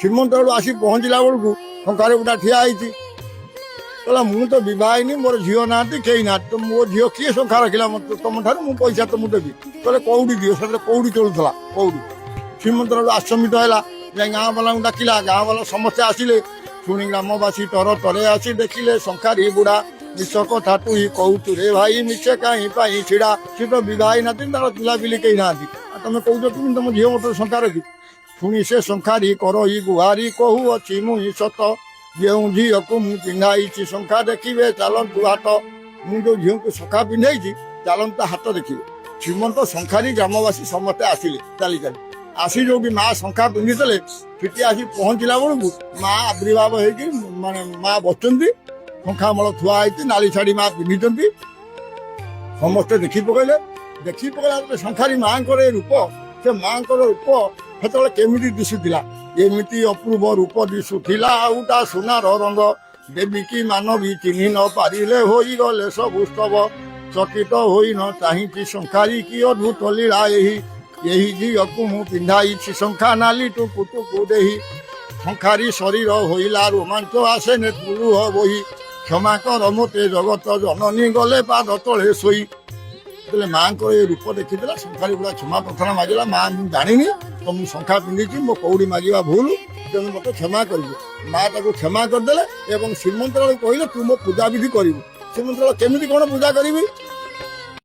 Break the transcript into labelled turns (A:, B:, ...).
A: ଶ୍ରୀମନ୍ତ ବେଳୁ ଆସି ପହଞ୍ଚିଲା ବେଳକୁ ଶଙ୍ଖାରେ ଗୋଟା ଠିଆ ହେଇଛି। କହିଲା ମୁଁ ତ ବିବାହ ହେଇନି, ମୋର ଝିଅ ନାହାନ୍ତି, କେହି ନାହାନ୍ତି, ତ ମୋ ଝିଅ କିଏ ଶଙ୍ଖା ରଖିଲା ତମ ଠାରୁ, ମୁଁ ପଇସା ତମକୁ ଦେବି। କହିଲେ କଉଡ଼ି ଦିଅ, ସେଥିରେ କଉଡ଼ି ଚଳୁଥିଲା କଉଡ଼ି। ଶ୍ରୀମନ୍ତ ବେଳୁ ଆଶ୍ଚମ୍ବିତ ହେଲା, ଯାଇ ଗାଁ ବାଲାଙ୍କୁ ଡାକିଲା, ଗାଁ ବାଲା ସମସ୍ତେ ଆସିଲେ। ଶୁଣି ଗ୍ରାମବାସୀ ତର ତରେ ଆସି ଦେଖିଲେ ଶଙ୍ଖାରୀ ବୁଢା ମିଛ କଥା ତୁଇ କହୁଛୁ ରେ ଭାଇ, ମିଛେ କାହିଁ ପାଇଁ ଛିଡା। ସିଏ ତ ବିବାହ ହେଇନାହାନ୍ତି, ତାର ପିଲାପିଲି କେହି ନାହାନ୍ତି, ଆଉ ତମେ କହୁଛ କେମିତି ତମ ଝିଅ ମତରେ ଶଙ୍ଖା ରଖି। ଶୁଣି ସେ ଶଙ୍ଖାରୀ କରଇ ଗୁହାରି କହୁଅଛି ମୁଇଁ ସତ, ଯେଉଁ ଝିଅକୁ ମୁଁ ପିନ୍ଧାଇଛି ଶଙ୍ଖା ଦେଖିବେ ଚାଲନ୍ତୁ ହାଟ। ମୁଁ ଯୋଉ ଝିଅକୁ ଶଙ୍ଖା ପିନ୍ଧାଇଛି ଚାଲନ୍ତୁ ତା ହାତ ଦେଖିବେ। ଶ୍ରୀମନ୍ତ ଶଙ୍ଖାରୀ ଗ୍ରାମବାସୀ ସମସ୍ତେ ଆସିଲେ ଚାଲି ଚାଲି। ଆସି ଯୋଉଠି ମା ଶଙ୍ଖା ପିନ୍ଧିଥିଲେ ସେଠି ଆସି ପହଞ୍ଚିଲା ବେଳକୁ ମା ଆବିର୍ଭାବ ହେଇକି ମାନେ ମା ବସିଛନ୍ତି, ଶଙ୍ଖାମଳ ଥୁଆ ହେଇଛି, ନାଲି ଶାଢୀ ମା ପିନ୍ଧିଛନ୍ତି। ସମସ୍ତେ ଦେଖି ପକେଇଲା ଶଙ୍ଖାରୀ ମାଙ୍କର ଏ ରୂପ, ସେ ମାଙ୍କର ରୂପ ସେତେବେଳେ କେମିତି ଦିଶୁଥିଲା। ଏମିତି ଅପୂର୍ବ ରୂପ ଦିଶୁଥିଲା, ଆଉ ତା ସୁନାର ରଙ୍ଗ ଦେବୀ କି ମାନବୀ ଚିହ୍ନି ନ ପାରିଲେ ହୋଇଗଲେ ସବୁ ସ୍ତବ। ଚକିତ ହୋଇ ନ ଚାହିଁଛି ଶଙ୍ଖାରୀ କି ଅଦ୍ଭୁତ ଲୀଳା ଏହି ଝିଅକୁ ମୁଁ ପିନ୍ଧାଇଛି ଶଙ୍ଖା ନାଲି ଟୁକୁ ଟୁକୁ ଦେହି। ଶଙ୍ଖାରୀ ଶରୀର ହୋଇଲା ରୋମାଞ୍ଚ ଆସେ ନେତ୍ରୁ ଲୁହ ବୋହି, କ୍ଷମା କର ମୋତେ ଜଗତ ଜନନୀ ଗଲେ ପାଦ ତଳେ ଶୋଇ। ଯେତେବେଳେ ମାଙ୍କର ଏ ରୂପ ଦେଖିଥିଲା ଶଙ୍ଖାରୀ ଗୁଡା କ୍ଷମା ପ୍ରାର୍ଥନା ମାଗିଲା, ମା ମୁଁ ଜାଣିନି ତ ମୁଁ ଶଙ୍ଖା ପିନ୍ଧିଛି, ମୋ କଉଡ଼ି ମାଗିବା ଭୁଲ, ତେଣୁ ମୋତେ କ୍ଷମା କରିବୁ। ମା ତାକୁ କ୍ଷମା କରିଦେଲେ ଏବଂ ଶ୍ରୀମନ୍ତ କହିଲେ ତୁ ମୋ ପୂଜାବିଧି କରିବୁ। ଶ୍ରୀମନ୍ତ କେମିତି କଣ ପୂଜା କରିବି,